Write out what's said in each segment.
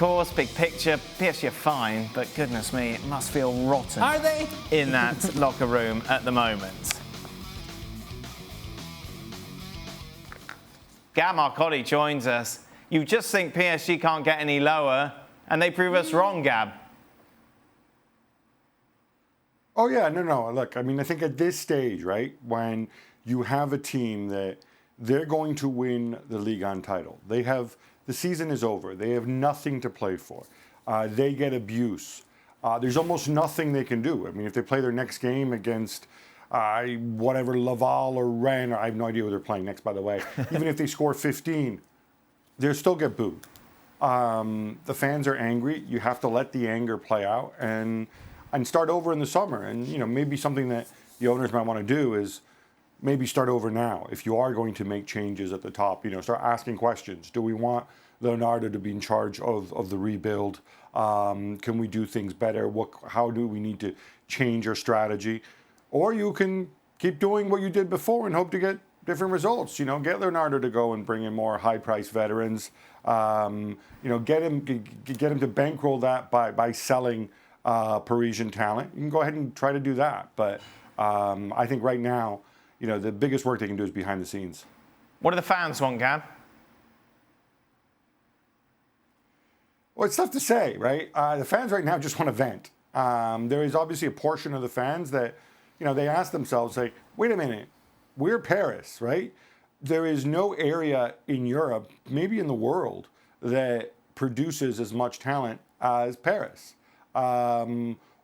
course, big picture, PSG are fine, but goodness me, it must feel rotten. Are they? In that locker room at the moment. Gabriele Marcotti joins us. You just think PSG can't get any lower, and they prove us wrong, Gab. Oh, yeah, no. Look, I mean, I think at this stage, right, when you have a team that they're going to win the Ligue 1 title. The season is over. They have nothing to play for. They get abuse. There's almost nothing they can do. I mean, if they play their next game against whatever, Laval or Rennes, I have no idea who they're playing next, by the way. Even if they score 15, they'll still get booed. The fans are angry. You have to let the anger play out and start over in the summer. And, you know, maybe something that the owners might want to do is maybe start over now. If you are going to make changes at the top, you know, start asking questions. Do we want Leonardo to be in charge of the rebuild? Can we do things better? How do we need to change our strategy? Or you can keep doing what you did before and hope to get different results. You know, get Leonardo to go and bring in more high-priced veterans. You know, get him to bankroll that by selling Parisian talent. You can go ahead and try to do that. But I think right now, you know, the biggest work they can do is behind the scenes. What do the fans want, Gab? Well, it's tough to say, right? The fans right now just want to vent. There is obviously a portion of the fans that, you know, they ask themselves, like, wait a minute, we're Paris, right? There is no area in Europe, maybe in the world, that produces as much talent as Paris.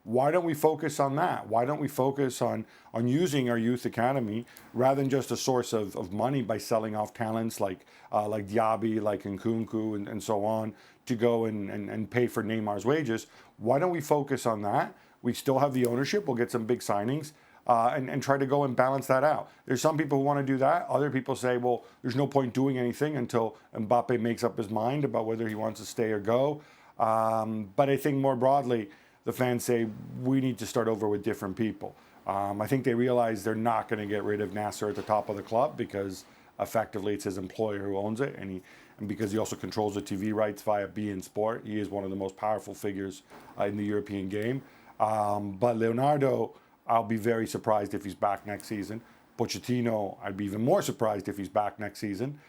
Why don't we focus on that? Why don't we focus on using our youth academy rather than just a source of money by selling off talents like Diaby, like Nkunku, and so on, to go and pay for Neymar's wages? Why don't we focus on that? We still have the ownership. We'll get some big signings and try to go and balance that out. There's some people who want to do that. Other people say, well, there's no point doing anything until Mbappe makes up his mind about whether he wants to stay or go. But I think more broadly, the fans say we need to start over with different people. I think they realize they're not going to get rid of Nasser at the top of the club because effectively it's his employer who owns it, and because he also controls the TV rights via beIN Sport. He is one of the most powerful figures in the European game. But Leonardo, I'll be very surprised if he's back next season. Pochettino, I'd be even more surprised if he's back next season.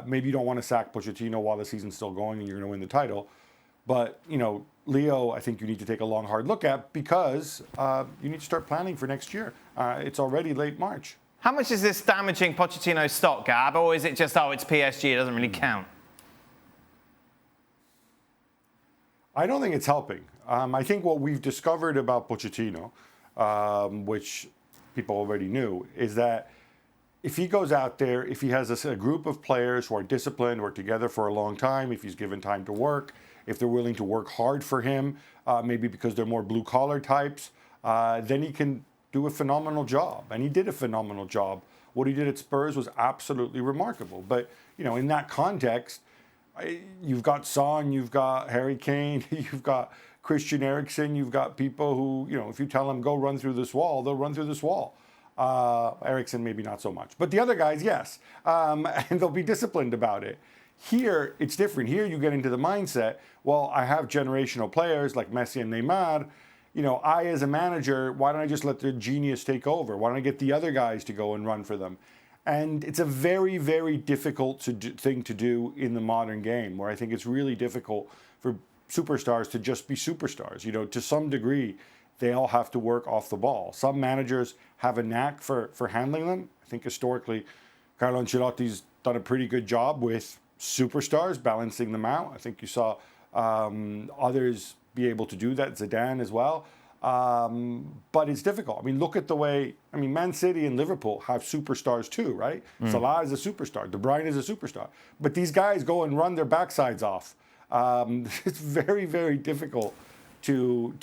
Maybe you don't want to sack Pochettino while the season's still going and you're going to win the title. But, you know, Leo, I think you need to take a long, hard look at because you need to start planning for next year. It's already late March. How much is this damaging Pochettino's stock, Gab? Or is it just, it's PSG, it doesn't really count? I don't think it's helping. I think what we've discovered about Pochettino, which people already knew, is that if he goes out there, if he has a group of players who are disciplined, who are together for a long time, if he's given time to work, if they're willing to work hard for him, maybe because they're more blue-collar types, then he can do a phenomenal job. And he did a phenomenal job. What he did at Spurs was absolutely remarkable. But, you know, in that context, you've got Son, you've got Harry Kane, you've got Christian Eriksen, you've got people who, you know, if you tell them, go run through this wall, they'll run through this wall. Eriksen, maybe not so much. But the other guys, yes. And they'll be disciplined about it. Here, it's different. Here, you get into the mindset, well, I have generational players like Messi and Neymar. You know, I, as a manager, why don't I just let the genius take over? Why don't I get the other guys to go and run for them? And it's a very, very difficult thing to do in the modern game, where I think it's really difficult for superstars to just be superstars. You know, to some degree, they all have to work off the ball. Some managers have a knack for handling them. I think historically, Carlo Ancelotti's done a pretty good job with superstars, balancing them out. I think you saw others be able to do that, Zidane as well. But it's difficult. I mean, look at the way, Man City and Liverpool have superstars too, right? Salah is a superstar. De Bruyne is a superstar. But these guys go and run their backsides off. It's very, very difficult to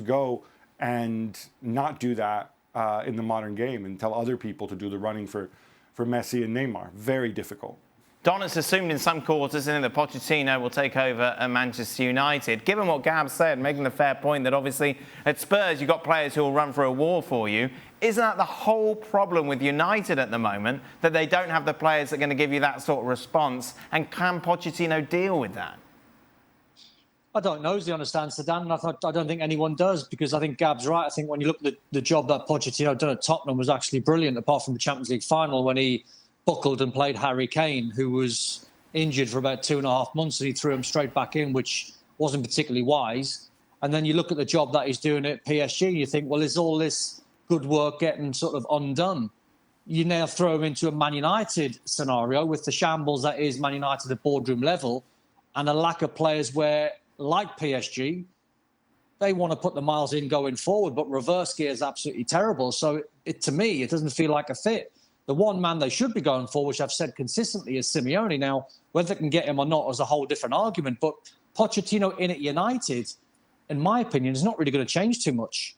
go and not do that in the modern game and tell other people to do the running for Messi and Neymar. Very difficult. Don has assumed in some quarters that Pochettino will take over at Manchester United. Given what Gab said, making the fair point that obviously at Spurs you've got players who will run for a wall for you, isn't that the whole problem with United at the moment, that they don't have the players that are going to give you that sort of response? And can Pochettino deal with that? I don't know is the honest answer, Dan. And I don't think anyone does, because I think Gab's right. I think when you look at the job that Pochettino done at Tottenham was actually brilliant, apart from the Champions League final when he buckled and played Harry Kane, who was injured for about 2.5 months, and he threw him straight back in, which wasn't particularly wise. And then you look at the job that he's doing at PSG, and you think, well, is all this good work getting sort of undone? You now throw him into a Man United scenario with the shambles that is Man United at boardroom level, and a lack of players where, like PSG, they want to put the miles in going forward, but reverse gear is absolutely terrible. So to me, it doesn't feel like a fit. The one man they should be going for, which I've said consistently, is Simeone. Now, whether they can get him or not is a whole different argument. But Pochettino in at United, in my opinion, is not really going to change too much.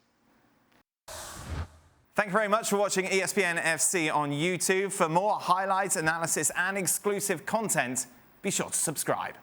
Thank you very much for watching ESPN FC on YouTube. For more highlights, analysis and exclusive content, be sure to subscribe.